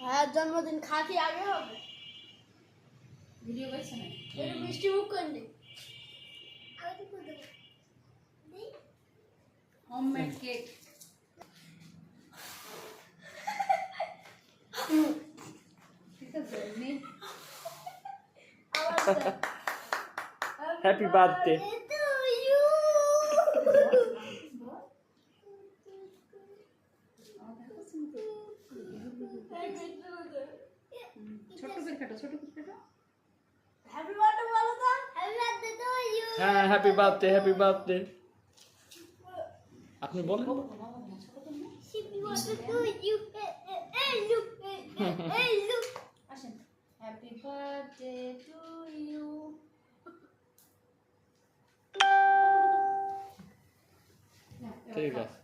হ্যাঁ জন্মদিন খাতি আগে হবে। ভিডিও করছ না? একটু মিষ্টি মুখ করে নে। আমি তো করে দেব। দেই। Homemade cake. এটা জলদি। Happy birthday. ছোট করে কাটো, ছোট করে কাটো। হ্যাপি বার্থডে বলো তো। Happy birthday to you. হ্যাঁ হ্যাপি বার্থডে, হ্যাপি বার্থডে। আপনি বলেন। Happy birthday to you. এই লুক এই লুক। আসেন। Happy birthday to you. ঠিক আছে।